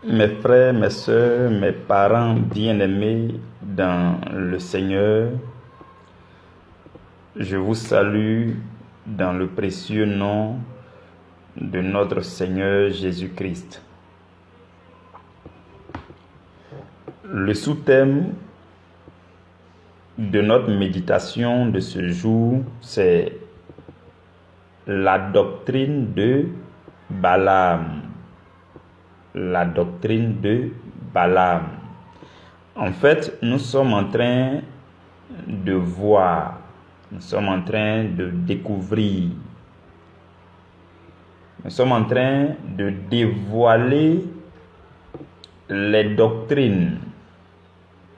Mes frères, mes sœurs, mes parents bien-aimés dans le Seigneur, je vous salue dans le précieux nom de notre Seigneur Jésus-Christ. Le sous-thème de notre méditation de ce jour, c'est la doctrine de Balaam. La doctrine de Balaam. En fait, nous sommes en train de voir, nous sommes en train de découvrir, nous sommes en train de dévoiler les doctrines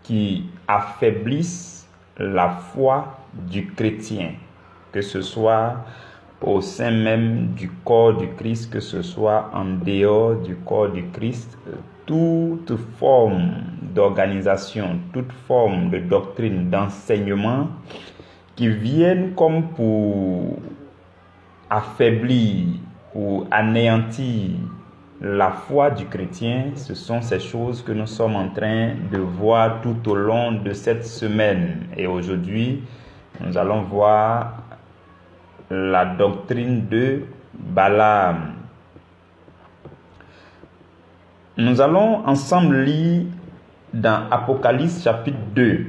qui affaiblissent la foi du chrétien, que ce soit au sein même du corps du Christ, que ce soit en dehors du corps du Christ, toute forme d'organisation, toute forme de doctrine, d'enseignement qui viennent comme pour affaiblir ou anéantir la foi du chrétien, ce sont ces choses que nous sommes en train de voir tout au long de cette semaine. Et aujourd'hui, nous allons voir la doctrine de Balaam. Nous allons ensemble lire dans Apocalypse chapitre 2,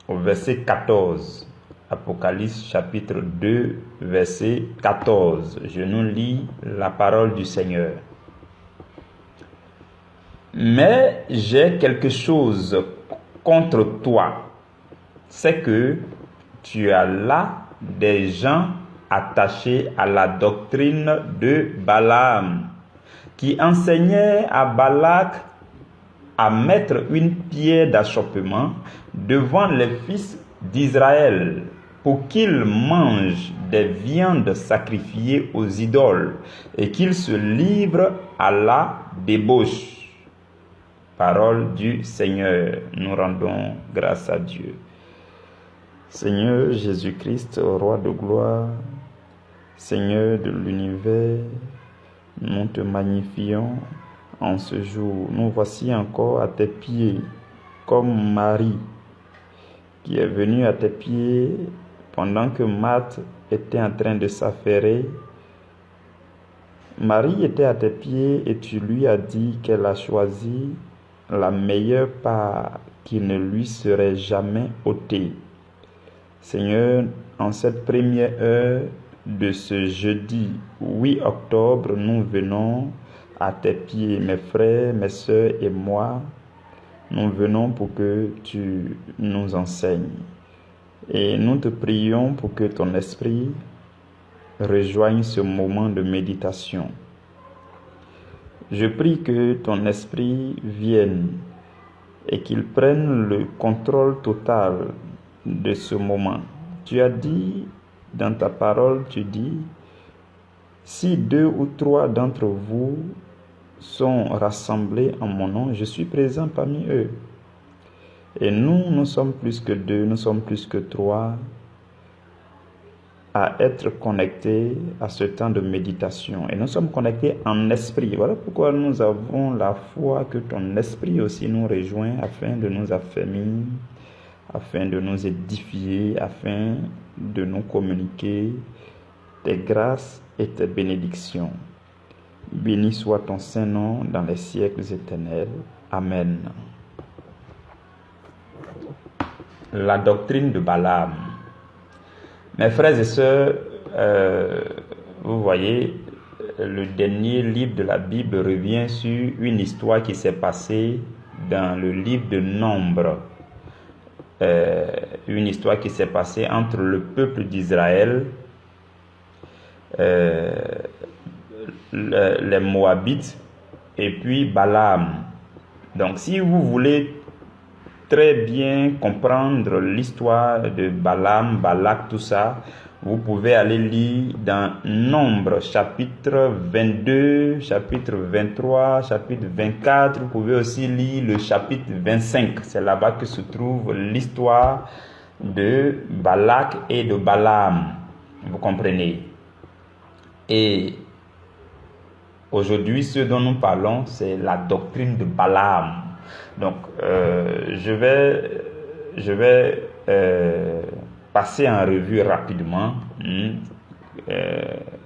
au verset 14. Apocalypse chapitre 2, verset 14. Je nous lis la parole du Seigneur. Mais j'ai quelque chose contre toi, c'est que tu as là des gens attachés à la doctrine de Balaam, qui enseignait à Balak à mettre une pierre d'achoppement devant les fils d'Israël pour qu'ils mangent des viandes sacrifiées aux idoles et qu'ils se livrent à la débauche. Parole du Seigneur, nous rendons grâce à Dieu. Seigneur Jésus-Christ, roi de gloire, Seigneur de l'univers, nous te magnifions en ce jour. Nous voici encore à tes pieds, comme Marie, qui est venue à tes pieds pendant que Marthe était en train de s'affairer. Marie était à tes pieds et tu lui as dit qu'elle a choisi la meilleure part qui ne lui serait jamais ôtée. Seigneur, en cette première heure de ce jeudi 8 octobre, nous venons à tes pieds, mes frères, mes sœurs et moi. Nous venons pour que tu nous enseignes. Et nous te prions pour que ton esprit rejoigne ce moment de méditation. Je prie que ton esprit vienne et qu'il prenne le contrôle total de ce moment. Tu as dit dans ta parole, tu dis, si 2 ou 3 d'entre vous sont rassemblés en mon nom, je suis présent parmi eux. Et nous sommes plus que 2, nous sommes plus que 3 à être connectés à ce temps de méditation. Et nous sommes connectés en esprit. Voilà pourquoi nous avons la foi que ton esprit aussi nous rejoint afin de nous affermir, afin de nous édifier, afin de nous communiquer tes grâces et tes bénédictions. Béni soit ton saint nom dans les siècles éternels. Amen. La doctrine de Balaam. Mes frères et sœurs, vous voyez, le dernier livre de la Bible revient sur une histoire qui s'est passée dans le livre de Nombres. Une histoire qui s'est passée entre le peuple d'Israël, les Moabites, et puis Balaam. Donc si vous voulez très bien comprendre l'histoire de Balaam, Balak, tout ça, vous pouvez aller lire dans Nombre, chapitre 22, chapitre 23, chapitre 24. Vous pouvez aussi lire le chapitre 25. C'est là-bas que se trouve l'histoire de Balak et de Balaam. Vous comprenez? Et Aujourd'hui, ce dont nous parlons, c'est la doctrine de Balaam. Donc, je vais passer en revue rapidement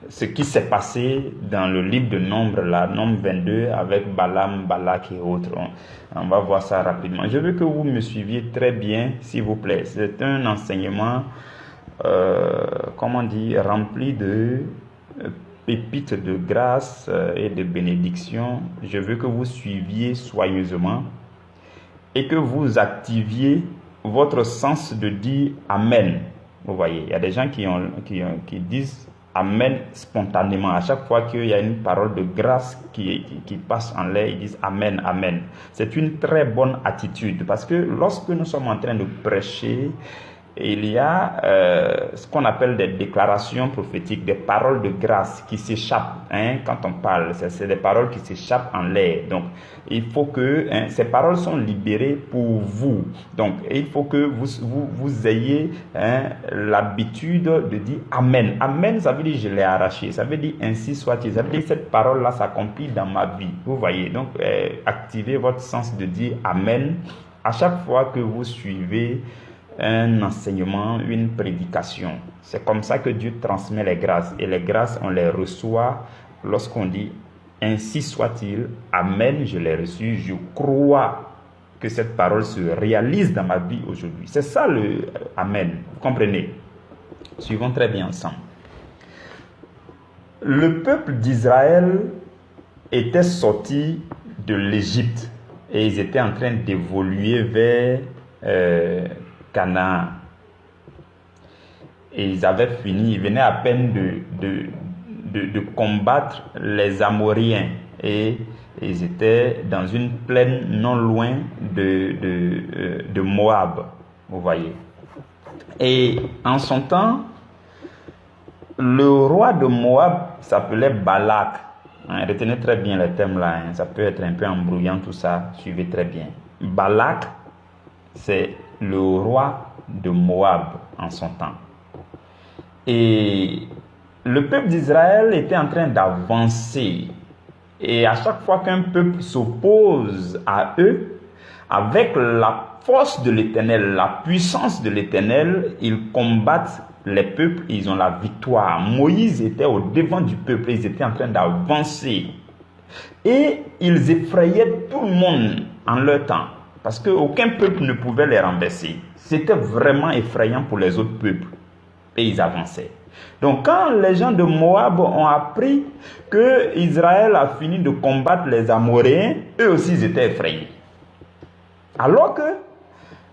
ce qui s'est passé dans le livre de Nombres, la Nombre 22, avec Balaam, Balak et autres. On va voir ça rapidement. Je veux que vous me suiviez très bien, s'il vous plaît. C'est un enseignement, rempli de pépites de grâce et de bénédiction. Je veux que vous suiviez soigneusement et que vous activiez votre sens de dire Amen. Vous voyez, il y a des gens qui disent Amen spontanément. À chaque fois qu'il y a une parole de grâce qui passe en l'air, ils disent Amen, Amen. C'est une très bonne attitude parce que lorsque nous sommes en train de prêcher, il y a ce qu'on appelle des déclarations prophétiques, des paroles de grâce qui s'échappent quand on parle. C'est des paroles qui s'échappent en l'air. Donc, il faut que ces paroles sont libérées pour vous. Donc, il faut que vous ayez l'habitude de dire Amen. Amen, ça veut dire je l'ai arraché. Ça veut dire ainsi soit-il. Ça veut dire cette parole-là s'accomplit dans ma vie. Vous voyez. Donc, activez votre sens de dire Amen à chaque fois que vous suivez un enseignement, une prédication. C'est comme ça que Dieu transmet les grâces. Et les grâces, on les reçoit lorsqu'on dit ainsi soit-il, Amen, je l'ai reçu, je crois que cette parole se réalise dans ma vie aujourd'hui. C'est ça le Amen. Vous comprenez? Suivons très bien ensemble. Le peuple d'Israël était sorti de l'Égypte et ils étaient en train d'évoluer vers Canaan. Et ils avaient fini, ils venaient à peine de combattre les Amoréens. Et ils étaient dans une plaine non loin de Moab. Vous voyez. Et en son temps, le roi de Moab s'appelait Balak. Retenez très bien les thèmes là. Ça peut être un peu embrouillant tout ça. Suivez très bien. Balak, c'est le roi de Moab en son temps. Et le peuple d'Israël était en train d'avancer. Et à chaque fois qu'un peuple s'oppose à eux, avec la force de l'Éternel, la puissance de l'Éternel, ils combattent les peuples, ils ont la victoire. Moïse était au devant du peuple, ils étaient en train d'avancer. Et ils effrayaient tout le monde en leur temps. Parce qu'aucun peuple ne pouvait les renverser. C'était vraiment effrayant pour les autres peuples. Et ils avançaient. Donc quand les gens de Moab ont appris que Israël a fini de combattre les Amoréens, eux aussi ils étaient effrayés. Alors que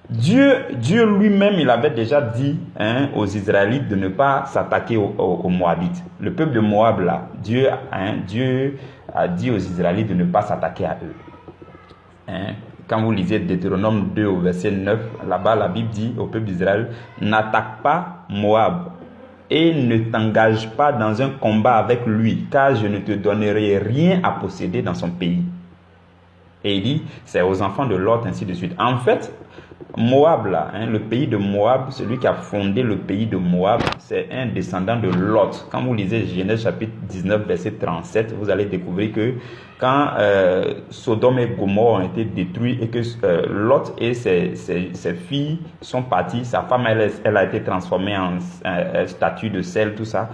Dieu lui-même, il avait déjà dit aux Israélites de ne pas s'attaquer aux Moabites. Le peuple de Moab là, Dieu a dit aux Israélites de ne pas s'attaquer à eux. Quand vous lisez Deutéronome 2 au verset 9, là-bas la Bible dit au peuple d'Israël, n'attaque pas Moab et ne t'engage pas dans un combat avec lui, car je ne te donnerai rien à posséder dans son pays. Et il dit, c'est aux enfants de Lot, ainsi de suite. En fait, Moab là, le pays de Moab, celui qui a fondé le pays de Moab, c'est un descendant de Lot. Quand vous lisez Genèse chapitre 19 verset 37, vous allez découvrir que quand Sodome et Gomorrhe ont été détruits et que Lot et ses filles sont parties, sa femme elle a été transformée en statue de sel, tout ça.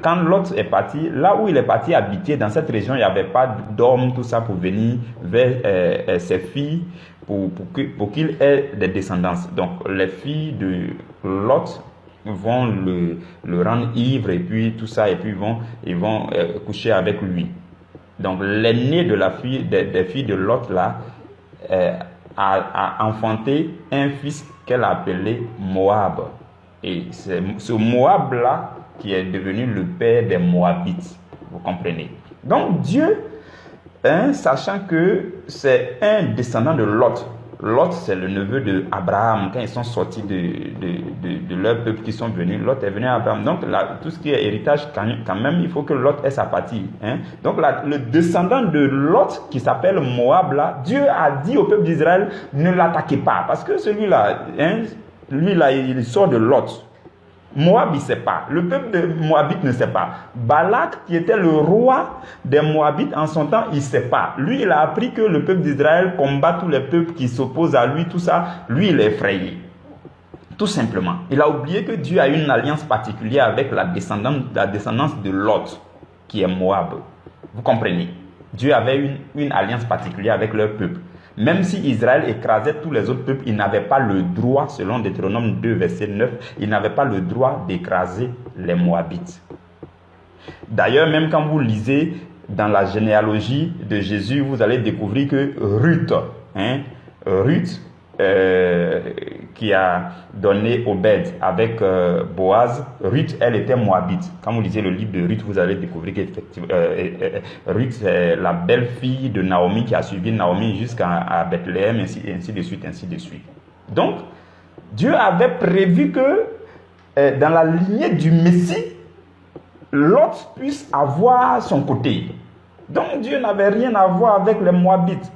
Quand Lot est parti, là où il est parti habiter, dans cette région, il n'y avait pas d'hommes, tout ça, pour venir vers ses filles, pour qu'il ait des descendances. Donc, les filles de Lot vont le rendre ivre, et puis tout ça, et puis ils vont coucher avec lui. Donc, l'aînée de des filles de Lot, là, a enfanté un fils qu'elle a appelé Moab. Et c'est ce Moab-là qui est devenu le père des Moabites. Vous comprenez? Donc Dieu, sachant que c'est un descendant de Lot. Lot, c'est le neveu d'Abraham. Quand ils sont sortis de leur peuple qui sont venus, Lot est venu à Abraham. Donc là, tout ce qui est héritage, quand même, il faut que Lot ait sa partie. Donc là, le descendant de Lot, qui s'appelle Moab, là, Dieu a dit au peuple d'Israël, ne l'attaquez pas. Parce que celui-là, lui-là, il sort de Lot. Moab, il ne sait pas. Le peuple de Moabite ne sait pas. Balak, qui était le roi des Moabites en son temps, il ne sait pas. Lui, il a appris que le peuple d'Israël combat tous les peuples qui s'opposent à lui, tout ça. Lui, il est effrayé. Tout simplement. Il a oublié que Dieu a une alliance particulière avec la descendance de Lot, qui est Moab. Vous comprenez? Dieu avait une alliance particulière avec leur peuple. Même si Israël écrasait tous les autres peuples, il n'avait pas le droit, selon Deutéronome 2, verset 9, il n'avait pas le droit d'écraser les Moabites. D'ailleurs, même quand vous lisez dans la généalogie de Jésus, vous allez découvrir que Ruth, qui a donné Obed avec Boaz, Ruth, elle était Moabite. Quand vous lisez le livre de Ruth, vous allez découvrir qu'effectivement, Ruth, c'est la belle-fille de Naomi qui a suivi Naomi jusqu'à Bethléem, ainsi de suite, ainsi de suite. Donc, Dieu avait prévu que dans la lignée du Messie, Lot puisse avoir son côté. Donc, Dieu n'avait rien à voir avec les Moabites.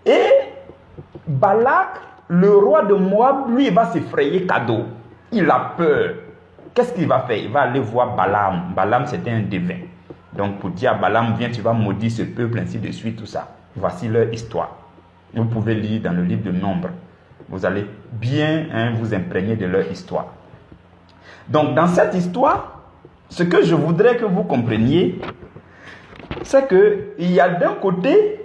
Et Balak, le roi de Moab, lui, il va s'effrayer cadeau. Il a peur. Qu'est-ce qu'il va faire? Il va aller voir Balaam. Balaam, c'était un devin. Donc, pour dire à Balaam, viens, tu vas maudire ce peuple, ainsi de suite, tout ça. Voici leur histoire. Vous pouvez lire dans le livre de Nombres. Vous allez bien vous imprégner de leur histoire. Donc, dans cette histoire, ce que je voudrais que vous compreniez, c'est qu'il y a d'un côté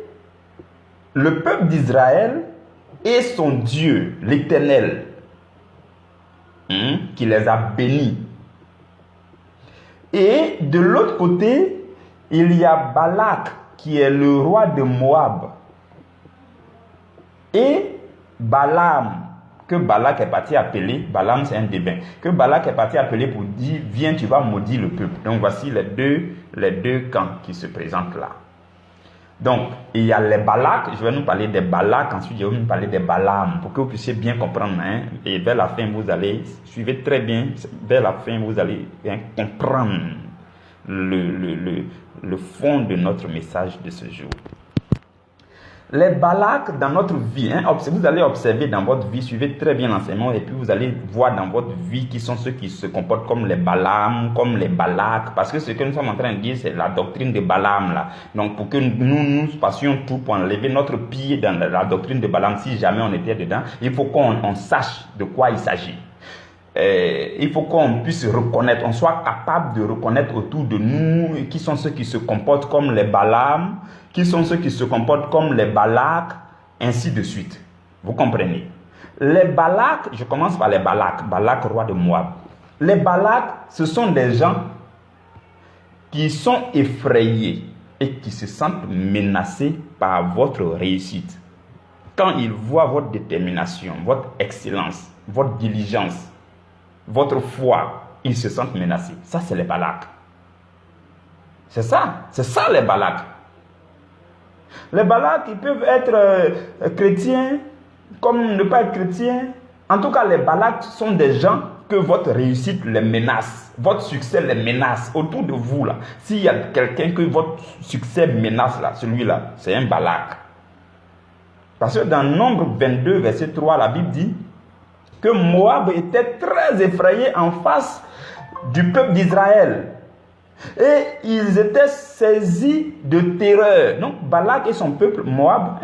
le peuple d'Israël et son Dieu, l'Éternel, qui les a bénis. Et de l'autre côté, il y a Balak, qui est le roi de Moab. Et Balaam, que Balak est parti appeler, Balaam c'est un débain, que Balak est parti appeler pour dire, viens, tu vas maudire le peuple. Donc voici les deux camps qui se présentent là. Donc, il y a les Balak, je vais nous parler des Balak, ensuite je vais nous parler des Balaam, pour que vous puissiez bien comprendre. Et vers la fin, vous allez, suivez très bien, vers la fin, vous allez comprendre le fond de notre message de ce jour. Les Balak dans notre vie, vous allez observer dans votre vie, suivez très bien l'enseignement et puis vous allez voir dans votre vie qui sont ceux qui se comportent comme les Balaam, comme les Balak, parce que ce que nous sommes en train de dire, c'est la doctrine de Balaam là. Donc pour que nous passions tout pour enlever notre pied dans la doctrine de Balaam, si jamais on était dedans, il faut qu'on sache de quoi il s'agit. Il faut qu'on puisse reconnaître, on soit capable de reconnaître autour de nous qui sont ceux qui se comportent comme les Balaam, qui sont ceux qui se comportent comme les Balak, ainsi de suite. Vous comprenez? Les Balak, je commence par les Balak, Balak roi de Moab. Les Balak, ce sont des gens qui sont effrayés et qui se sentent menacés par votre réussite. Quand ils voient votre détermination, votre excellence, votre diligence, votre foi, ils se sentent menacés. Ça, c'est les Balak. C'est ça les Balak. Les Balak, ils peuvent être chrétiens, comme ne pas être chrétiens. En tout cas, les Balak sont des gens que votre réussite les menace. Votre succès les menace. Autour de vous, là, s'il y a quelqu'un que votre succès menace, là, celui-là, c'est un Balak. Parce que dans Nombre 22, verset 3, la Bible dit que Moab était très effrayé en face du peuple d'Israël. Et ils étaient saisis de terreur. Donc Balak et son peuple Moab,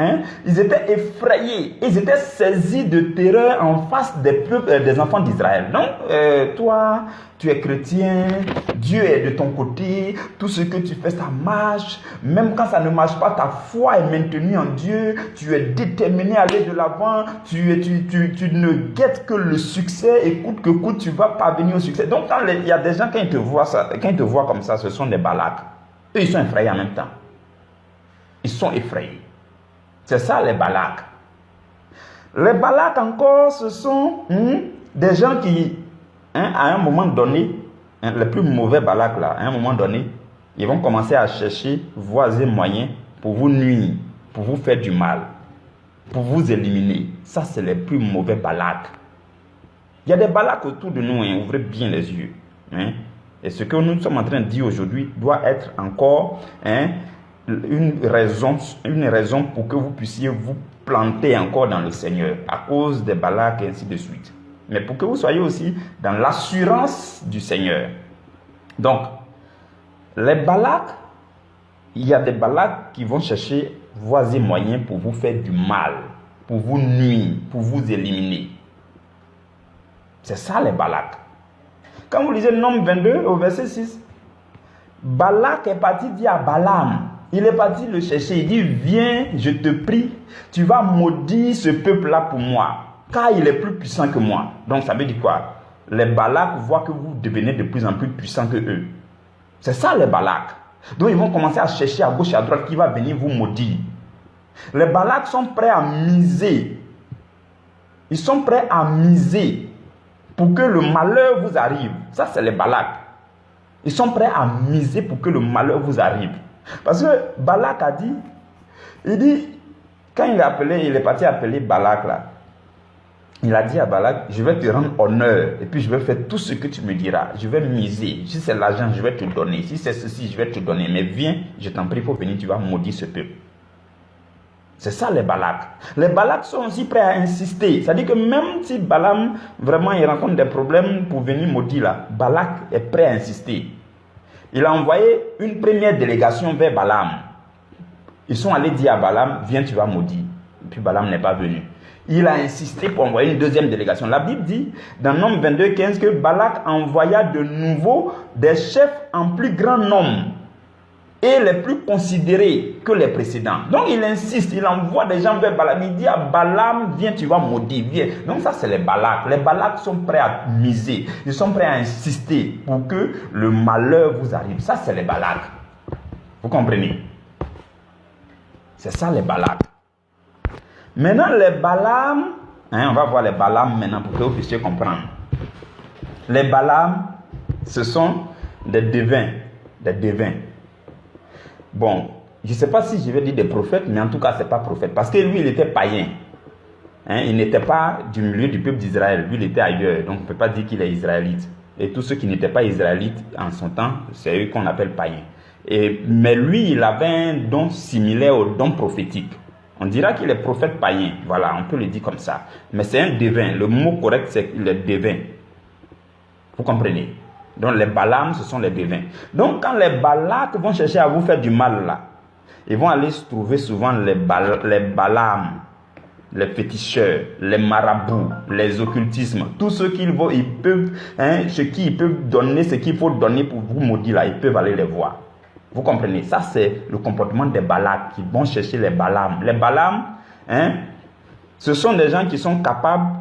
ils étaient effrayés. Ils étaient saisis de terreur en face des enfants d'Israël. Donc toi, tu es chrétien, Dieu est de ton côté, tout ce que tu fais, ça marche. Même quand ça ne marche pas, ta foi est maintenue en Dieu. Tu es déterminé à aller de l'avant. Tu ne guettes que le succès. Et coûte que coûte, tu vas parvenir au succès. Donc quand il y a des gens, quand ils te voient comme ça, ce sont des Balak. Eux, ils sont effrayés en même temps. Ils sont effrayés. C'est ça les Balak. Les Balak encore, ce sont des gens qui, à un moment donné, les plus mauvais Balak là, à un moment donné, ils vont commencer à chercher voies et moyens pour vous nuire, pour vous faire du mal, pour vous éliminer. Ça, c'est les plus mauvais Balak. Il y a des Balak autour de nous, ouvrez bien les yeux. Et ce que nous sommes en train de dire aujourd'hui doit être encore une raison pour que vous puissiez vous planter encore dans le Seigneur à cause des Balak et ainsi de suite. mais pour que vous soyez aussi dans l'assurance du Seigneur. Donc, les Balaks, il y a des Balaks qui vont chercher voies et moyens pour vous faire du mal, pour vous nuire, pour vous éliminer. C'est ça les Balaks. Quand vous lisez Nombre 22 au verset 6, Balak est parti dire à Balaam, il est parti le chercher, il dit, viens, je te prie, tu vas maudire ce peuple-là pour moi, car il est plus puissant que moi. Donc ça veut dire quoi? Les Balaks voient que vous devenez de plus en plus puissants que eux. C'est ça les Balaks. Donc ils vont commencer à chercher à gauche et à droite qui va venir vous maudire. Les Balaks sont prêts à miser. Ils sont prêts à miser pour que le malheur vous arrive. Ça c'est les Balaks. Ils sont prêts à miser pour que le malheur vous arrive. Parce que Balak a dit, il dit, quand il est parti appeler Balak là, il a dit à Balak, je vais te rendre honneur et puis je vais faire tout ce que tu me diras. Je vais miser. Si c'est l'argent, je vais te donner. Si c'est ceci, je vais te donner. Mais viens, je t'en prie, il faut venir, tu vas maudire ce peuple. C'est ça les Balaks. Les Balaks sont aussi prêts à insister. C'est-à-dire que même si Balaam, vraiment, il rencontre des problèmes pour venir maudire là, Balak est prêt à insister. Il a envoyé une première délégation vers Balaam. Ils sont allés dire à Balaam, viens, tu vas maudire. Et puis Balaam n'est pas venu. Il a insisté pour envoyer une deuxième délégation. La Bible dit, dans Nombre 22, 15, que Balak envoya de nouveau des chefs en plus grand nombre et les plus considérés que les précédents. Donc il insiste, il envoie des gens vers Balaam. Il dit à Balaam, viens, tu vas maudire, viens. Donc ça c'est les Balaks. Les Balaks sont prêts à miser. Ils sont prêts à insister pour que le malheur vous arrive. Ça c'est les Balaks. Vous comprenez? C'est ça les Balaks. Maintenant les Balaam, on va voir les Balaam maintenant pour que vous puissiez comprendre. Les Balaam, ce sont des devins. Des devins. Bon, je ne sais pas si je vais dire des prophètes, mais en tout cas, ce n'est pas prophète. Parce que lui, il était païen. Il n'était pas du milieu du peuple d'Israël. Lui, il était ailleurs. Donc, on ne peut pas dire qu'il est israélite. Et tous ceux qui n'étaient pas israélites en son temps, c'est eux qu'on appelle païens. Mais lui, il avait un don similaire au don prophétique. On dira qu'il est prophète païen. Voilà, on peut le dire comme ça. Mais c'est un devin. Le mot correct, c'est le devin. Vous comprenez? Donc les Balaam, ce sont les devins. Donc quand les Balaks vont chercher à vous faire du mal là, ils vont aller se trouver souvent les Balaam, les féticheurs, les marabouts, les occultismes, tous ceux qu'ils peuvent, ce qu'ils peuvent donner, ce qu'il faut donner pour vous maudire là, ils peuvent aller les voir. Vous comprenez? Ça c'est le comportement des Balaks qui vont chercher les Balaam. Les Balaam, ce sont des gens qui sont capables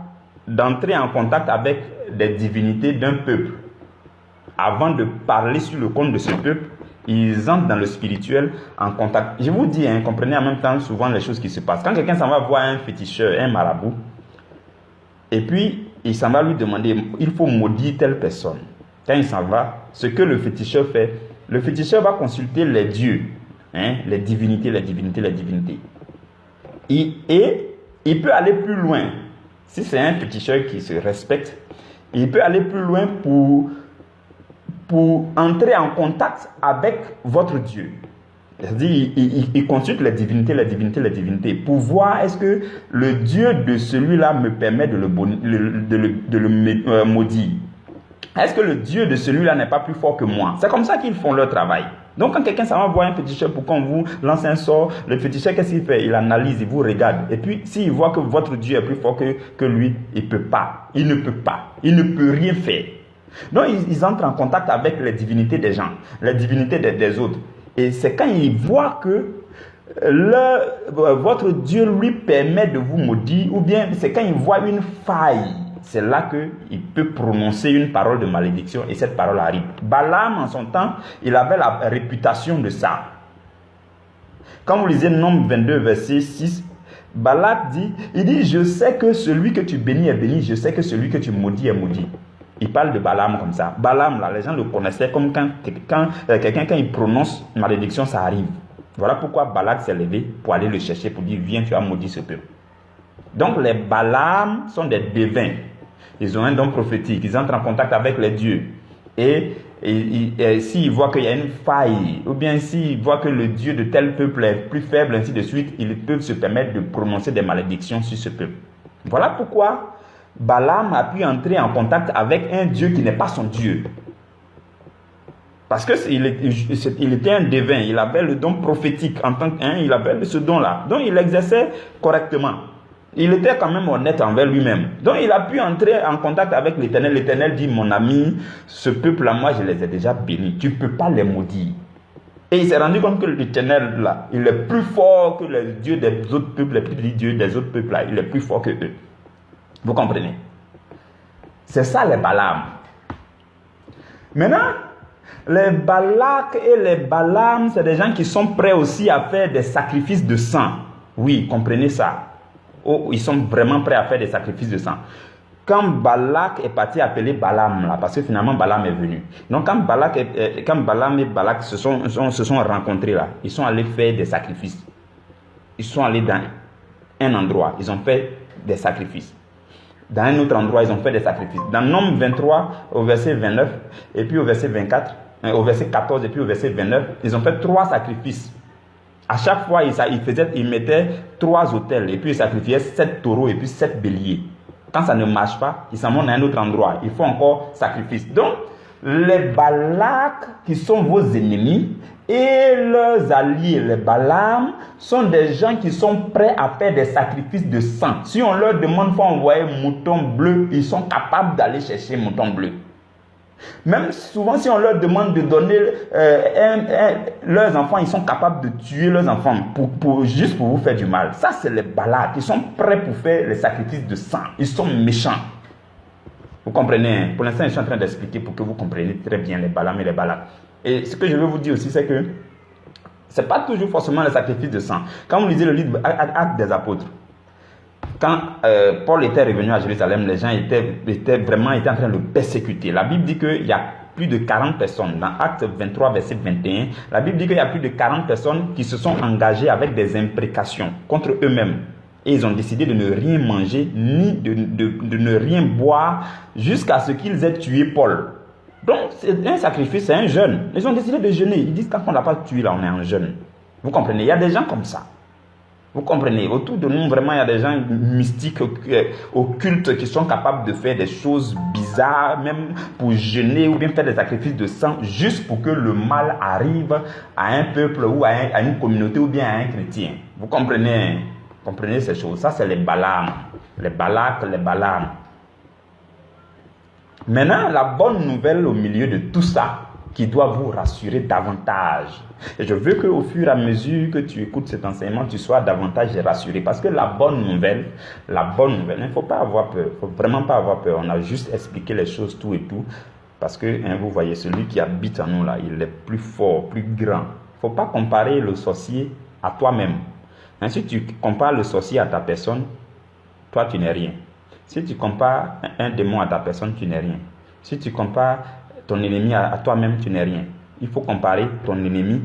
d'entrer en contact avec des divinités d'un peuple. Avant de parler sur le compte de ce peuple, ils entrent dans le spirituel en contact. Je vous dis, comprenez en même temps souvent les choses qui se passent. Quand quelqu'un s'en va voir un féticheur, un marabout, et puis il s'en va lui demander, il faut maudire telle personne. Quand il s'en va, ce que le féticheur fait, le féticheur va consulter les dieux, les divinités. Et il peut aller plus loin. Si c'est un féticheur qui se respecte, il peut aller plus loin pour entrer en contact avec votre Dieu. C'est-à-dire, il consulte les divinités, pour voir est-ce que le Dieu de celui-là me permet de le maudire. Est-ce que le Dieu de celui-là n'est pas plus fort que moi? C'est comme ça qu'ils font leur travail. Donc quand quelqu'un s'en va voir un féticheur pour qu'on vous lance un sort, le féticheur, qu'est-ce qu'il fait? Il analyse, il vous regarde. Et puis s'il voit que votre Dieu est plus fort que lui, il ne peut pas. Il ne peut rien faire. Donc ils entrent en contact avec les divinités des gens, les divinités des autres. Et c'est quand ils voient que votre Dieu lui permet de vous maudire, ou bien c'est quand ils voient une faille, c'est là qu'il peut prononcer une parole de malédiction et cette parole arrive. Balaam en son temps, il avait la réputation de ça. Quand vous lisez Nombre 22 verset 6, Balak dit, je sais que celui que tu bénis est béni, je sais que celui que tu maudis est maudit. Il parle de Balaam comme ça. Balaam, là, les gens le connaissaient comme quand quelqu'un, quand il prononce malédiction, ça arrive. Voilà pourquoi Balak s'est levé pour aller le chercher, pour dire, viens, tu as maudit ce peuple. Donc les Balaam sont des devins. Ils ont un don prophétique. Ils entrent en contact avec les dieux. Et s'ils voient qu'il y a une faille, ou bien s'ils voient que le Dieu de tel peuple est plus faible, ainsi de suite, ils peuvent se permettre de prononcer des malédictions sur ce peuple. Voilà pourquoi Balaam a pu entrer en contact avec un Dieu qui n'est pas son Dieu. Parce qu'il était un devin, il avait le don prophétique en tant qu'un, il avait ce don-là. Donc il l'exerçait correctement. Il était quand même honnête envers lui-même. Donc il a pu entrer en contact avec l'Éternel. L'Éternel dit, mon ami, ce peuple-là, moi je les ai déjà bénis. Tu ne peux pas les maudire. Et il s'est rendu compte que l'Éternel, là, il est plus fort que les dieux des autres peuples, les petits dieux des autres peuples, là. Il est plus fort que eux. Vous comprenez? C'est ça les Balaam. Maintenant, les Balak et les Balaam, c'est des gens qui sont prêts aussi à faire des sacrifices de sang. Oui, comprenez ça. Oh, ils sont vraiment prêts à faire des sacrifices de sang. Quand Balak est parti appeler Balaam, là, parce que finalement Balaam est venu. Donc quand Balaam et Balak se sont rencontrés là, ils sont allés faire des sacrifices. Ils sont allés dans un endroit, ils ont fait des sacrifices. Dans un autre endroit, ils ont fait des sacrifices. Dans Nombre 23, au verset 29, et puis au verset 24, au verset 14 et puis au verset 29, ils ont fait 3 sacrifices. À chaque fois, ils mettaient 3 autels et puis ils sacrifiaient 7 taureaux et puis 7 béliers. Quand ça ne marche pas, ils s'en vont à un autre endroit. Il faut encore sacrifice. Donc, les Balak qui sont vos ennemis et leurs alliés, les Balaam, sont des gens qui sont prêts à faire des sacrifices de sang. Si on leur demande, il faut envoyer mouton bleu, ils sont capables d'aller chercher mouton bleu. Même souvent, si on leur demande de donner leurs enfants, ils sont capables de tuer leurs enfants juste pour vous faire du mal. Ça, c'est les Balak. Ils sont prêts pour faire les sacrifices de sang. Ils sont méchants. Vous comprenez? Pour l'instant, je suis en train d'expliquer pour que vous compreniez très bien les Balaam et les Balak. Et ce que je veux vous dire aussi, c'est que ce n'est pas toujours forcément le sacrifice de sang. Quand vous lisez le livre Actes des Apôtres, quand Paul était revenu à Jérusalem, les gens étaient en train de le persécuter. La Bible dit qu'il y a plus de 40 personnes. Dans Actes 23, verset 21, la Bible dit qu'il y a plus de 40 personnes qui se sont engagées avec des imprécations contre eux-mêmes. Et ils ont décidé de ne rien manger, ni de ne rien boire, jusqu'à ce qu'ils aient tué Paul. Donc, c'est un sacrifice, c'est un jeûne. Ils ont décidé de jeûner. Ils disent, quand on n'a pas tué, là, on est en jeûne. Vous comprenez? Il y a des gens comme ça. Vous comprenez? Autour de nous, vraiment, il y a des gens mystiques, occultes, qui sont capables de faire des choses bizarres, même pour jeûner ou bien faire des sacrifices de sang, juste pour que le mal arrive à un peuple ou à une communauté ou bien à un chrétien. Vous comprenez? Comprenez ces choses. Ça, c'est les Balaam, les Balak, les Balaam. Maintenant, la bonne nouvelle au milieu de tout ça, qui doit vous rassurer davantage. Et je veux qu'au fur et à mesure que tu écoutes cet enseignement, tu sois davantage rassuré. Parce que la bonne nouvelle, il ne faut pas avoir peur. Il ne faut vraiment pas avoir peur. On a juste expliqué les choses tout et tout. Parce que, vous voyez, celui qui habite en nous, là, il est plus fort, plus grand. Il ne faut pas comparer le sorcier à toi-même. Si tu compares le sorcier à ta personne, toi, tu n'es rien. Si tu compares un démon à ta personne, tu n'es rien. Si tu compares ton ennemi à toi-même, tu n'es rien. Il faut comparer ton ennemi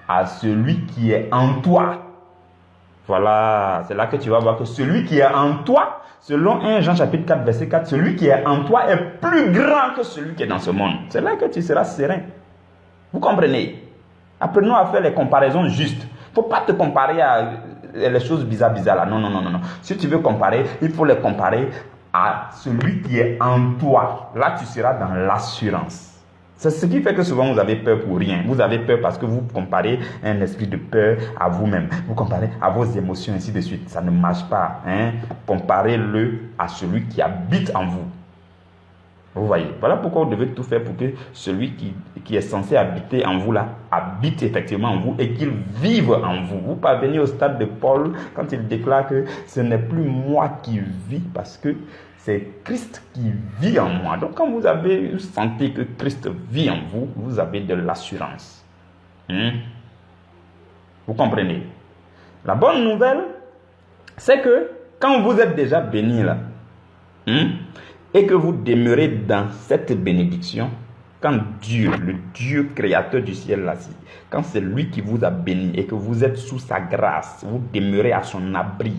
à celui qui est en toi. Voilà, c'est là que tu vas voir que celui qui est en toi, selon 1 Jean chapitre 4, verset 4, celui qui est en toi est plus grand que celui qui est dans ce monde. C'est là que tu seras serein. Vous comprenez? Apprenons à faire les comparaisons justes. Il ne faut pas te comparer à les choses bizarres là. Non. Si tu veux comparer, il faut les comparer à celui qui est en toi. Là, tu seras dans l'assurance. C'est ce qui fait que souvent vous avez peur pour rien. Vous avez peur parce que vous comparez un esprit de peur à vous-même. Vous comparez à vos émotions, ainsi de suite. Ça ne marche pas. Comparez-le à celui qui habite en vous. Vous voyez, voilà pourquoi vous devez tout faire pour que celui qui est censé habiter en vous là, habite effectivement en vous et qu'il vive en vous. Vous parvenez au stade de Paul quand il déclare que ce n'est plus moi qui vis parce que c'est Christ qui vit en moi. Donc quand vous avez senti que Christ vit en vous, vous avez de l'assurance. Vous comprenez? La bonne nouvelle, c'est que quand vous êtes déjà béni là, et que vous demeurez dans cette bénédiction, quand Dieu, le Dieu créateur du ciel là, quand c'est lui qui vous a béni et que vous êtes sous sa grâce, vous demeurez à son abri,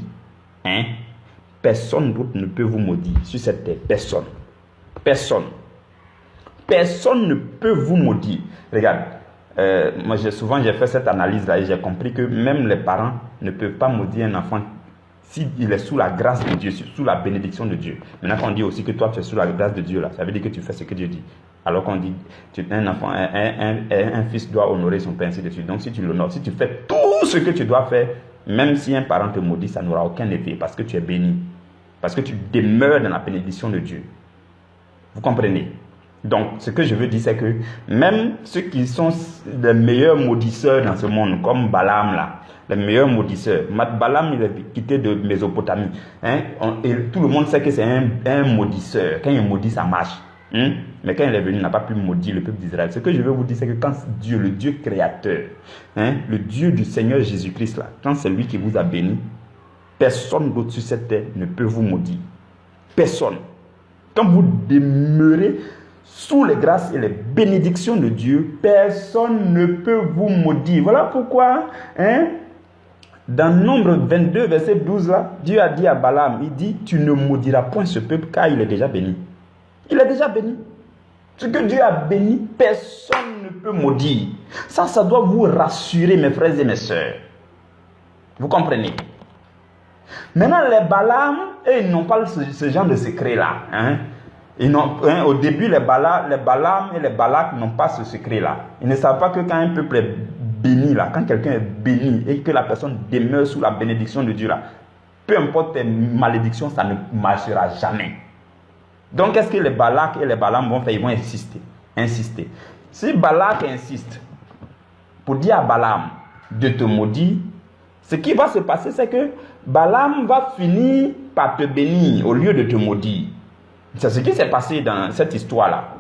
personne d'autre ne peut vous maudire sur cette terre. Personne ne peut vous maudire. Regarde, moi j'ai fait cette analyse là et j'ai compris que même les parents ne peuvent pas maudire un enfant s'il est sous la grâce de Dieu, sous la bénédiction de Dieu. Maintenant, quand on dit aussi que toi, tu es sous la grâce de Dieu, là, ça veut dire que tu fais ce que Dieu dit. Alors qu'on dit, un enfant, un fils doit honorer son père, ainsi de suite. Donc, si tu l'honores, si tu fais tout ce que tu dois faire, même si un parent te maudit, ça n'aura aucun effet parce que tu es béni. Parce que tu demeures dans la bénédiction de Dieu. Vous comprenez? Donc, ce que je veux dire, c'est que même ceux qui sont les meilleurs maudisseurs dans ce monde, comme Balaam là, les meilleurs maudisseurs. Balaam, il est quitté de Mésopotamie. Hein? Et tout le monde sait que c'est un maudisseur. Quand il maudit, ça marche. Hein? Mais quand il est venu, il n'a pas pu maudire le peuple d'Israël. Ce que je veux vous dire, c'est que quand Dieu, le Dieu créateur, hein, le Dieu du Seigneur Jésus-Christ, là, quand c'est lui qui vous a béni, personne d'autre sur cette terre ne peut vous maudire. Personne. Quand vous demeurez sous les grâces et les bénédictions de Dieu, personne ne peut vous maudire. Voilà pourquoi, hein, dans Nombre 22, verset 12, là, Dieu a dit à Balaam, il dit, tu ne maudiras point ce peuple car il est déjà béni. Il est déjà béni. Ce que Dieu a béni, personne ne peut maudire. Ça doit vous rassurer, mes frères et mes sœurs. Vous comprenez? Maintenant, les Balaam, eux, ils n'ont pas ce genre de secret-là. Hein? Au début, les Balaam et les Balak n'ont pas ce secret-là. Ils ne savent pas que quand un peuple est béni, là, quand quelqu'un est béni et que la personne demeure sous la bénédiction de Dieu, là, peu importe tes malédictions, ça ne marchera jamais. Donc, qu'est-ce que les Balak et les Balaam vont faire? Ils vont insister. Si Balak insiste pour dire à Balaam de te maudire, ce qui va se passer, c'est que Balaam va finir par te bénir au lieu de te maudire. C'est ce qui s'est passé dans cette histoire-là.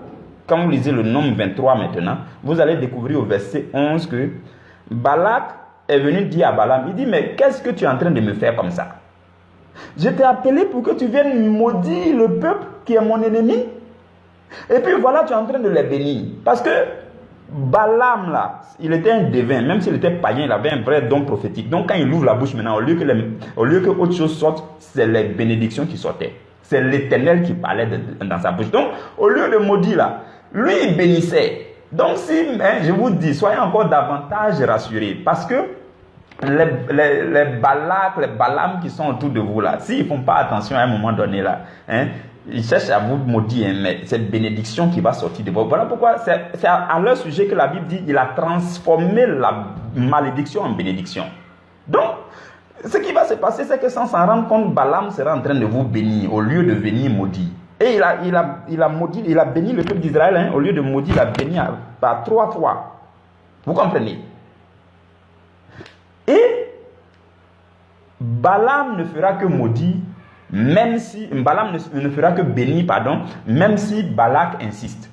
Quand vous lisez le Nombre 23 maintenant, vous allez découvrir au verset 11 que Balak est venu dire à Balaam, il dit, mais qu'est-ce que tu es en train de me faire comme ça? Je t'ai appelé pour que tu viennes maudire le peuple qui est mon ennemi. Et puis voilà, tu es en train de les bénir. Parce que Balaam, là, il était un devin, même s'il était païen, il avait un vrai don prophétique. Donc quand il ouvre la bouche maintenant, au lieu que autre chose sorte, c'est les bénédictions qui sortaient. C'est l'Éternel qui parlait dans sa bouche. Donc, au lieu de maudire là, lui, il bénissait. Donc, je vous dis, soyez encore davantage rassurés. Parce que les Balak, les Balaam qui sont autour de vous là, s'ils ne font pas attention à un moment donné là, hein, ils cherchent à vous maudire, mais c'est bénédiction qui va sortir de vous. Voilà pourquoi c'est à leur sujet que la Bible dit, il a transformé la malédiction en bénédiction. Donc, ce qui va se passer, c'est que sans s'en rendre compte, Balaam sera en train de vous bénir au lieu de venir maudire. Et il a béni le peuple d'Israël, hein, au lieu de maudire, il a béni par 3 fois. Vous comprenez? Et Balaam ne fera que maudire, Balaam ne fera que bénir, pardon, même si Balak insiste.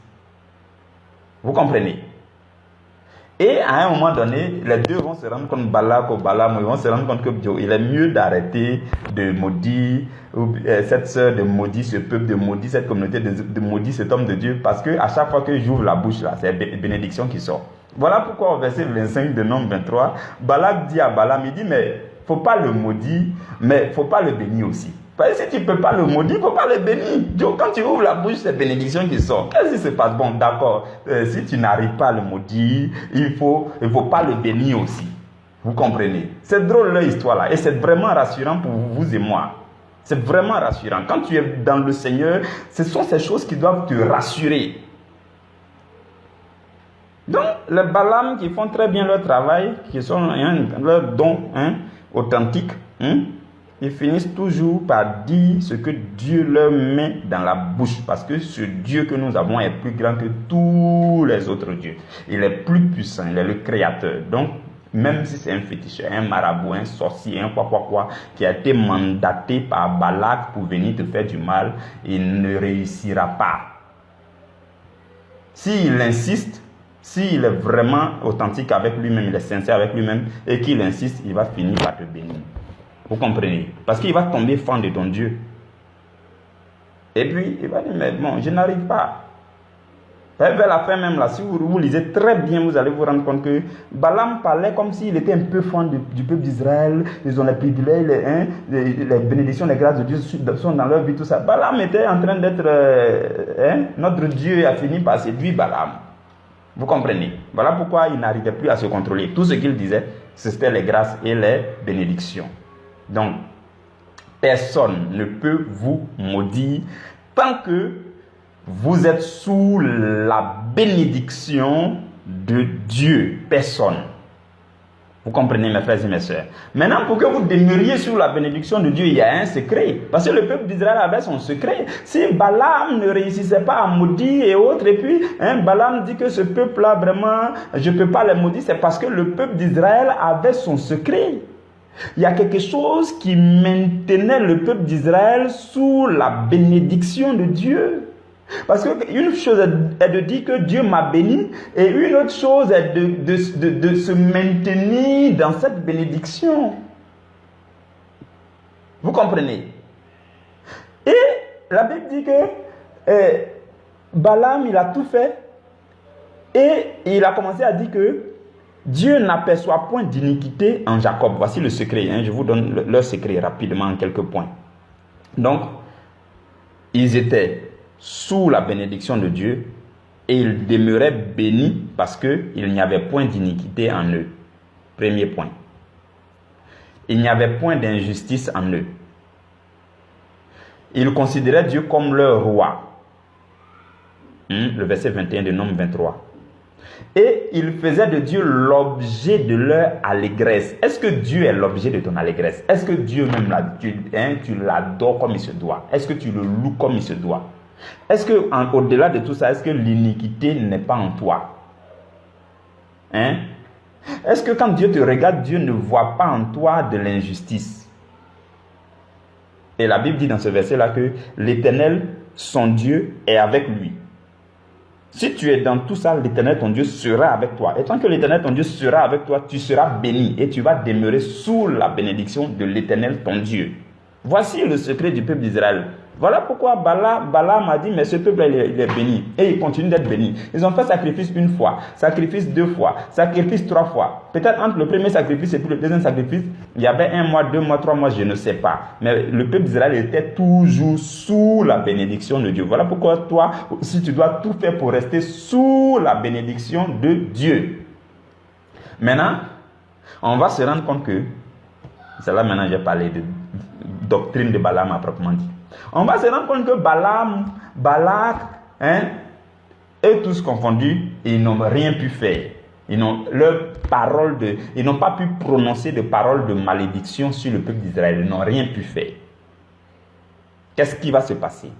Vous comprenez? Et à un moment donné, les deux vont se rendre compte, Balak ou Balaam, ils vont se rendre compte que il est mieux d'arrêter de maudire cette sœur, de maudire ce peuple, de maudire cette communauté, de maudire cet homme de Dieu, parce que à chaque fois que j'ouvre la bouche, là, c'est la bénédiction qui sort. Voilà pourquoi au verset 25 de Nombre 23, Balak dit à Balaam, il dit, mais faut pas le maudire, mais faut pas le bénir aussi. Parce que si tu ne peux pas le maudire, il ne faut pas le bénir. Donc, quand tu ouvres la bouche, c'est bénédiction qui sort. Qu'est-ce qui se passe? Bon, d'accord. Si tu n'arrives pas à le maudire, il ne faut pas le bénir aussi. Vous comprenez? C'est drôle leur histoire là. Et c'est vraiment rassurant pour vous et moi. C'est vraiment rassurant. Quand tu es dans le Seigneur, ce sont ces choses qui doivent te rassurer. Donc, les Balaam qui font très bien leur travail, qui sont leur don authentique, ils finissent toujours par dire ce que Dieu leur met dans la bouche. Parce que ce Dieu que nous avons est plus grand que tous les autres dieux. Il est plus puissant, il est le créateur. Donc, même si c'est un féticheur, un marabout, un sorcier, un quoi, qui a été mandaté par Balak pour venir te faire du mal, il ne réussira pas. S'il insiste, s'il est vraiment authentique avec lui-même, il est sincère avec lui-même, et qu'il insiste, il va finir par te bénir. Vous comprenez? Parce qu'il va tomber fan de ton Dieu. Et puis, il va dire, mais bon, je n'arrive pas. Vers la fin même, là, si vous lisez très bien, vous allez vous rendre compte que Balaam parlait comme s'il était un peu fan du peuple d'Israël. Ils ont les privilèges, les bénédictions, les grâces de Dieu sont dans leur vie, tout ça. Balaam était en train d'être... notre Dieu a fini par séduire Balaam. Vous comprenez? Voilà pourquoi il n'arrivait plus à se contrôler. Tout ce qu'il disait, c'était les grâces et les bénédictions. Donc, Personne ne peut vous maudire tant que vous êtes sous la bénédiction de Dieu. Personne. Vous comprenez, mes frères et mes sœurs. Maintenant, pour que vous demeuriez sous la bénédiction de Dieu, il y a un secret. Parce que le peuple d'Israël avait son secret. Si Balaam ne réussissait pas à maudire et autres, et puis Balaam dit que ce peuple-là, vraiment, je ne peux pas les maudire, c'est parce que le peuple d'Israël avait son secret. Il y a quelque chose qui maintenait le peuple d'Israël sous la bénédiction de Dieu. Parce qu'une chose est de dire que Dieu m'a béni, et une autre chose est de se maintenir dans cette bénédiction. Vous comprenez? Et la Bible dit que Balaam, il a tout fait, et il a commencé à dire que Dieu n'aperçoit point d'iniquité en Jacob. Voici le secret, je vous donne leur secret rapidement en quelques points. Donc, ils étaient sous la bénédiction de Dieu et ils demeuraient bénis parce qu'il n'y avait point d'iniquité en eux. Premier point. Il n'y avait point d'injustice en eux. Ils considéraient Dieu comme leur roi. Le verset 21 de Nombre 23. Et ils faisaient de Dieu l'objet de leur allégresse. Est-ce que Dieu est l'objet de ton allégresse? Est-ce que Dieu même, tu l'adores comme il se doit? Est-ce que tu le loues comme il se doit? Est-ce que, au-delà de tout ça, est-ce que l'iniquité n'est pas en toi? Est-ce que quand Dieu te regarde, Dieu ne voit pas en toi de l'injustice? Et la Bible dit dans ce verset-là que l'Éternel, son Dieu, est avec lui. Si tu es dans tout ça, l'Éternel, ton Dieu, sera avec toi. Et tant que l'Éternel, ton Dieu, sera avec toi, tu seras béni et tu vas demeurer sous la bénédiction de l'Éternel, ton Dieu. Voici le secret du peuple d'Israël. Voilà pourquoi Balaam a dit, mais ce peuple, il est béni. Et il continue d'être béni. Ils ont fait sacrifice une fois, sacrifice deux fois, sacrifice trois fois. Peut-être entre le premier sacrifice et puis le deuxième sacrifice, il y avait 1 mois, 2 mois, 3 mois, je ne sais pas. Mais le peuple d'Israël était toujours sous la bénédiction de Dieu. Voilà pourquoi toi, si tu dois tout faire pour rester sous la bénédiction de Dieu. Maintenant, on va se rendre compte que, c'est là maintenant j'ai parlé de doctrine de Balaam à proprement dit. On va se rendre compte que Balaam, Balak, eux tous confondus, ils n'ont rien pu faire. Ils n'ont pas pu prononcer de paroles de malédiction sur le peuple d'Israël. Ils n'ont rien pu faire. Qu'est-ce qui va se passer?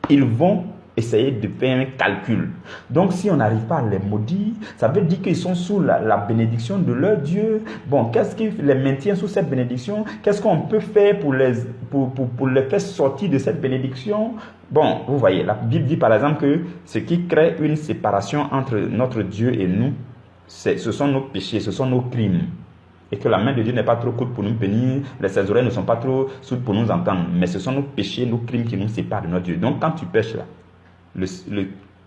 Ils vont essayer de faire un calcul. Donc, si on n'arrive pas à les maudire, ça veut dire qu'ils sont sous la bénédiction de leur Dieu. Bon, qu'est-ce qui les maintient sous cette bénédiction? Qu'est-ce qu'on peut faire pour les faire sortir de cette bénédiction? Bon, vous voyez, la Bible dit par exemple que ce qui crée une séparation entre notre Dieu et nous, ce sont nos péchés, ce sont nos crimes. Et que la main de Dieu n'est pas trop courte pour nous bénir, ses oreilles ne sont pas trop sourdes pour nous entendre, mais ce sont nos péchés, nos crimes qui nous séparent de notre Dieu. Donc, quand tu pêches là,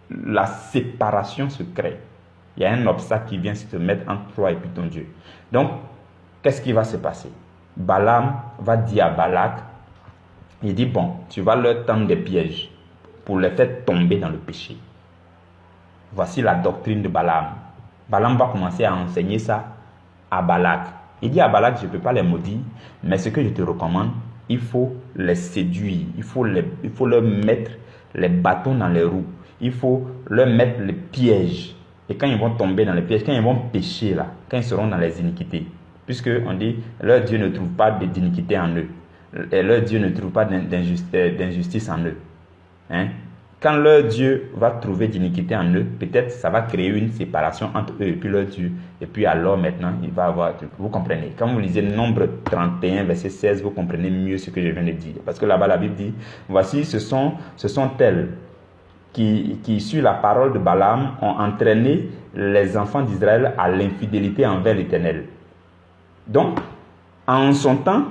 la séparation se crée. Il y a un obstacle qui vient se mettre entre toi et puis ton Dieu. Donc, qu'est-ce qui va se passer? Balaam va dire à Balak, il dit, bon, tu vas leur tendre des pièges pour les faire tomber dans le péché. Voici la doctrine de Balaam. Balaam va commencer à enseigner ça à Balak. Il dit à Balak, je ne peux pas les maudire, mais ce que je te recommande, il faut les séduire, il faut leur mettre les bâtons dans les roues. Il faut leur mettre les pièges. Et quand ils vont tomber dans les pièges, quand ils vont pécher là, quand ils seront dans les iniquités, puisque on dit, leur Dieu ne trouve pas d'iniquité en eux. Et leur Dieu ne trouve pas d'injustice en eux. Quand leur Dieu va trouver d'iniquité en eux, peut-être ça va créer une séparation entre eux et puis leur Dieu. Et puis alors maintenant, il va avoir... Vous comprenez. Quand vous lisez Nombre 31, verset 16, vous comprenez mieux ce que je viens de dire. Parce que là-bas, la Bible dit, voici, ce sont elles qui, sur la parole de Balaam, ont entraîné les enfants d'Israël à l'infidélité envers l'Éternel. Donc, en son temps,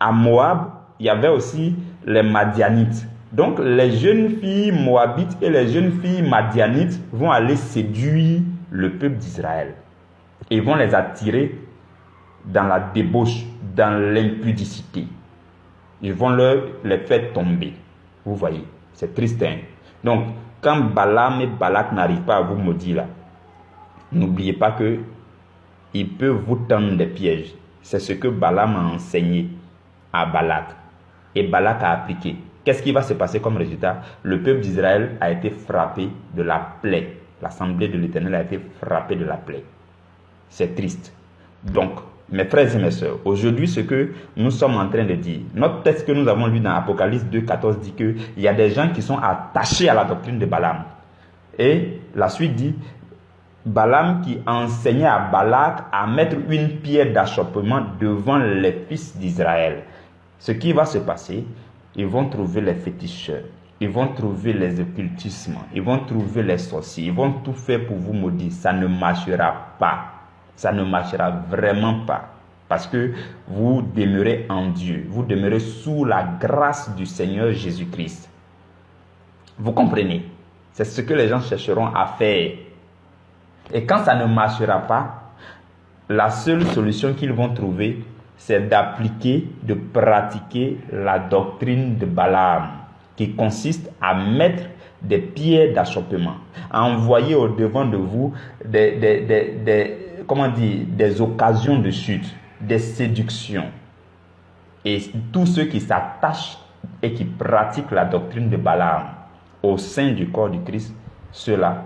à Moab, il y avait aussi les Madianites. Donc, les jeunes filles moabites et les jeunes filles madianites vont aller séduire le peuple d'Israël. Et vont les attirer dans la débauche, dans l'impudicité. Ils vont les faire tomber. Vous voyez, c'est triste. Donc, quand Balaam et Balak n'arrivent pas à vous maudire là, n'oubliez pas que ils peuvent vous tendre des pièges. C'est ce que Balaam a enseigné à Balak. et Balak a appliqué. Qu'est-ce qui va se passer comme résultat? Le peuple d'Israël a été frappé de la plaie. L'assemblée de l'Éternel a été frappée de la plaie. C'est triste. Donc, mes frères et mes sœurs, aujourd'hui, ce que nous sommes en train de dire, notre texte que nous avons lu dans Apocalypse 2,14 dit qu'il y a des gens qui sont attachés à la doctrine de Balaam. Et la suite dit, Balaam qui enseignait à Balak à mettre une pierre d'achoppement devant les fils d'Israël. Ce qui va se passer, ils vont trouver les féticheurs, ils vont trouver les occultismes, ils vont trouver les sorciers, ils vont tout faire pour vous maudire. Ça ne marchera pas. Ça ne marchera vraiment pas. Parce que vous demeurez en Dieu. Vous demeurez sous la grâce du Seigneur Jésus-Christ. Vous comprenez? C'est ce que les gens chercheront à faire. Et quand ça ne marchera pas, la seule solution qu'ils vont trouver, c'est d'appliquer, de pratiquer la doctrine de Balaam, qui consiste à mettre des pierres d'achoppement, à envoyer au devant de vous des occasions de chute, des séductions. Et tous ceux qui s'attachent et qui pratiquent la doctrine de Balaam au sein du corps du Christ, ceux-là,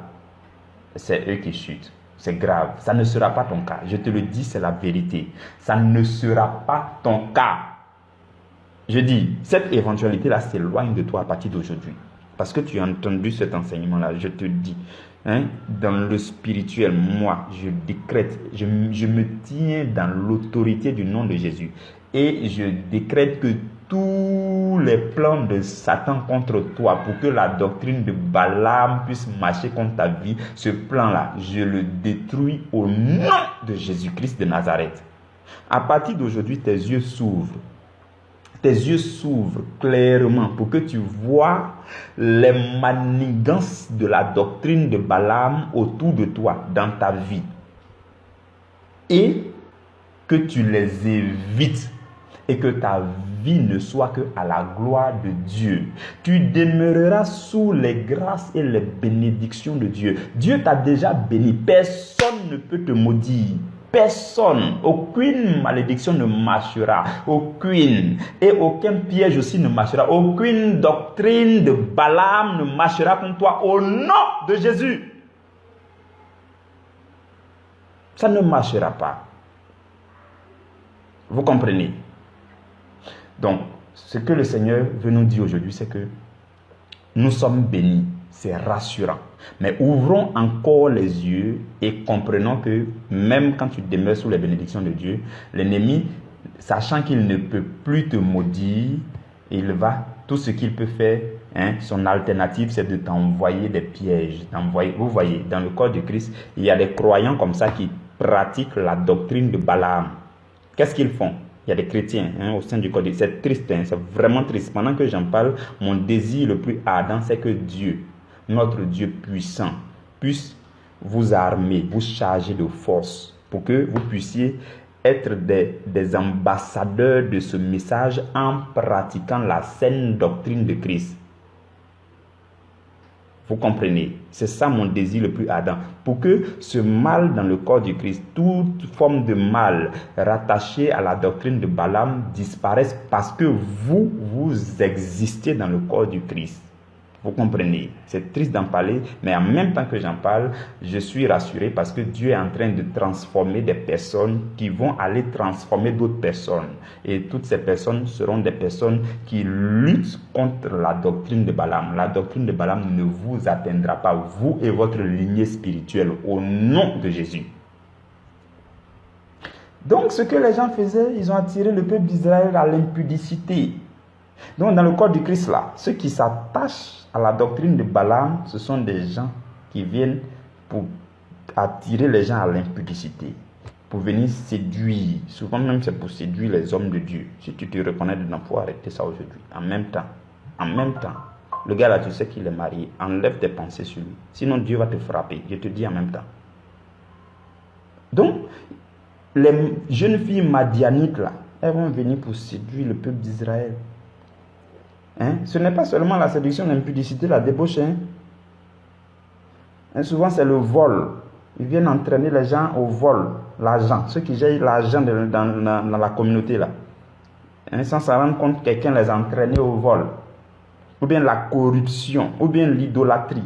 c'est eux qui chutent. C'est grave. Ça ne sera pas ton cas. Je te le dis, c'est la vérité. Ça ne sera pas ton cas. Je dis, cette éventualité-là s'éloigne de toi à partir d'aujourd'hui. Parce que tu as entendu cet enseignement-là, je te dis. Dans le spirituel, moi, je décrète, je me tiens dans l'autorité du nom de Jésus. Et je décrète que tous les plans de Satan contre toi, pour que la doctrine de Balaam puisse marcher contre ta vie, ce plan-là, je le détruis au nom de Jésus-Christ de Nazareth. À partir d'aujourd'hui, tes yeux s'ouvrent. Tes yeux s'ouvrent clairement pour que tu vois les manigances de la doctrine de Balaam autour de toi, dans ta vie. Et que tu les évites. Et que ta vie ne soit que à la gloire de Dieu. Tu demeureras sous les grâces et les bénédictions de Dieu. Dieu t'a déjà béni. Personne ne peut te maudire. Personne, aucune malédiction ne marchera, aucune, et aucun piège aussi ne marchera, aucune doctrine de Balaam ne marchera contre toi au nom de Jésus. Ça ne marchera pas. Vous comprenez? Donc, ce que le Seigneur veut nous dire aujourd'hui, c'est que nous sommes bénis. C'est rassurant. Mais ouvrons encore les yeux et comprenons que même quand tu demeures sous les bénédictions de Dieu, l'ennemi, sachant qu'il ne peut plus te maudire, tout ce qu'il peut faire, son alternative, c'est de t'envoyer des pièges. Vous voyez, dans le corps de Christ, il y a des croyants comme ça qui pratiquent la doctrine de Balaam. Qu'est-ce qu'ils font? Il y a des chrétiens au sein du corps de Christ. C'est triste, c'est vraiment triste. Pendant que j'en parle, mon désir le plus ardent, c'est que Dieu, notre Dieu puissant, puisse vous armer, vous charger de force pour que vous puissiez être des ambassadeurs de ce message en pratiquant la saine doctrine de Christ. Vous comprenez? C'est ça mon désir le plus ardent. Pour que ce mal dans le corps du Christ, toute forme de mal rattachée à la doctrine de Balaam disparaisse parce que vous existez dans le corps du Christ. Vous comprenez? C'est triste d'en parler, mais en même temps que j'en parle, je suis rassuré parce que Dieu est en train de transformer des personnes qui vont aller transformer d'autres personnes. Et toutes ces personnes seront des personnes qui luttent contre la doctrine de Balaam. La doctrine de Balaam ne vous atteindra pas, vous et votre lignée spirituelle, au nom de Jésus. Donc, ce que les gens faisaient, ils ont attiré le peuple d'Israël à l'impudicité. Donc, dans le corps du Christ, là, ceux qui s'attachent à la doctrine de Balaam, ce sont des gens qui viennent pour attirer les gens à l'impudicité, pour venir séduire. Souvent même, c'est pour séduire les hommes de Dieu. Si tu te reconnais dedans, il faut arrêter ça aujourd'hui. En même temps, le gars là, tu sais qu'il est marié, enlève tes pensées sur lui. Sinon, Dieu va te frapper. Je te dis en même temps. Donc, les jeunes filles madianites là, elles vont venir pour séduire le peuple d'Israël. Ce n'est pas seulement la séduction, l'impudicité, la débauche. Souvent, c'est le vol. Ils viennent entraîner les gens au vol, l'argent. Ceux qui gèrent l'argent dans la communauté là. Sans s'en rendre compte, quelqu'un les a entraînés au vol. Ou bien la corruption, ou bien l'idolâtrie.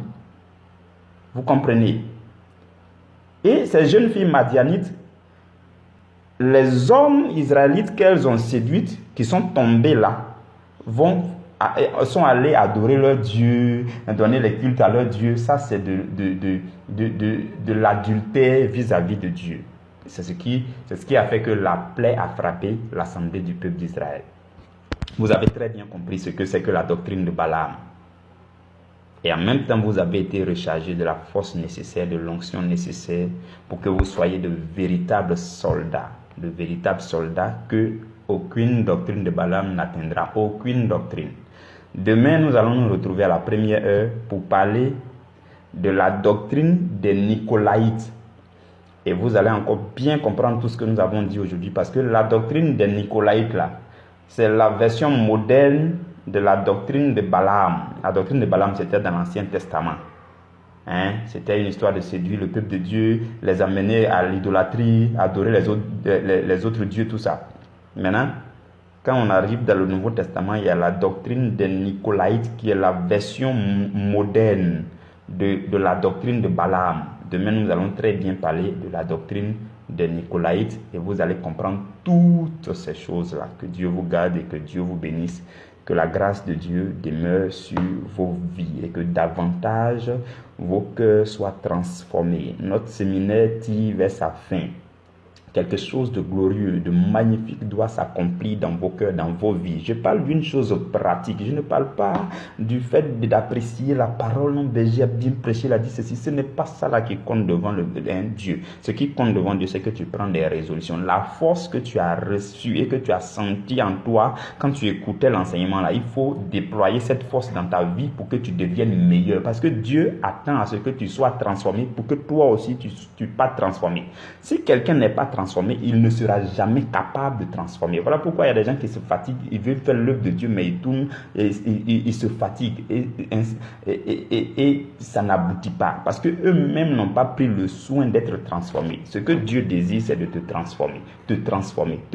Vous comprenez? Et ces jeunes filles madianites, les hommes israélites qu'elles ont séduites, qui sont tombés là, sont allés adorer leur Dieu, donner les cultes à leur Dieu. Ça, c'est de l'adultère vis-à-vis de Dieu. C'est ce qui a fait que la plaie a frappé l'assemblée du peuple d'Israël. Vous avez très bien compris ce que c'est que la doctrine de Balaam. Et en même temps, vous avez été rechargé de la force nécessaire, de l'onction nécessaire pour que vous soyez de véritables soldats que aucune doctrine de Balaam n'atteindra. Aucune doctrine. Demain, nous allons nous retrouver à la première heure pour parler de la doctrine des Nicolaïtes. Et vous allez encore bien comprendre tout ce que nous avons dit aujourd'hui, parce que la doctrine des Nicolaïtes, là, c'est la version moderne de la doctrine de Balaam. La doctrine de Balaam, c'était dans l'Ancien Testament. C'était une histoire de séduire le peuple de Dieu, les amener à l'idolâtrie, adorer les autres dieux, tout ça. Maintenant, quand on arrive dans le Nouveau Testament, il y a la doctrine des Nicolaïtes qui est la version moderne de la doctrine de Balaam. Demain, nous allons très bien parler de la doctrine des Nicolaïtes et vous allez comprendre toutes ces choses-là. Que Dieu vous garde et que Dieu vous bénisse. Que la grâce de Dieu demeure sur vos vies et que davantage vos cœurs soient transformés. Notre séminaire tire vers sa fin. Quelque chose de glorieux, de magnifique doit s'accomplir dans vos cœurs, dans vos vies. Je parle d'une chose pratique. Je ne parle pas du fait d'apprécier la parole. Non, Berger a bien prêché, il a dit ceci. Ce n'est pas ça là qui compte devant Dieu. Ce qui compte devant Dieu, c'est que tu prends des résolutions. La force que tu as reçue et que tu as sentie en toi quand tu écoutais l'enseignement là, il faut déployer cette force dans ta vie pour que tu deviennes meilleur. Parce que Dieu attend à ce que tu sois transformé pour que toi aussi tu pas transformé. Si quelqu'un n'est pas transformé, il ne sera jamais capable de transformer. Voilà pourquoi il y a des gens qui se fatiguent, ils veulent faire l'œuvre de Dieu, mais ils tournent et ils se fatiguent et ça n'aboutit pas parce que eux-mêmes n'ont pas pris le soin d'être transformés. Ce que Dieu désire, c'est de te transformer, te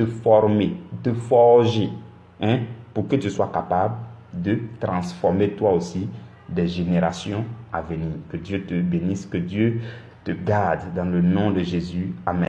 former, te forger, pour que tu sois capable de transformer toi aussi des générations à venir. Que Dieu te bénisse, que Dieu te garde dans le nom de Jésus. Amen.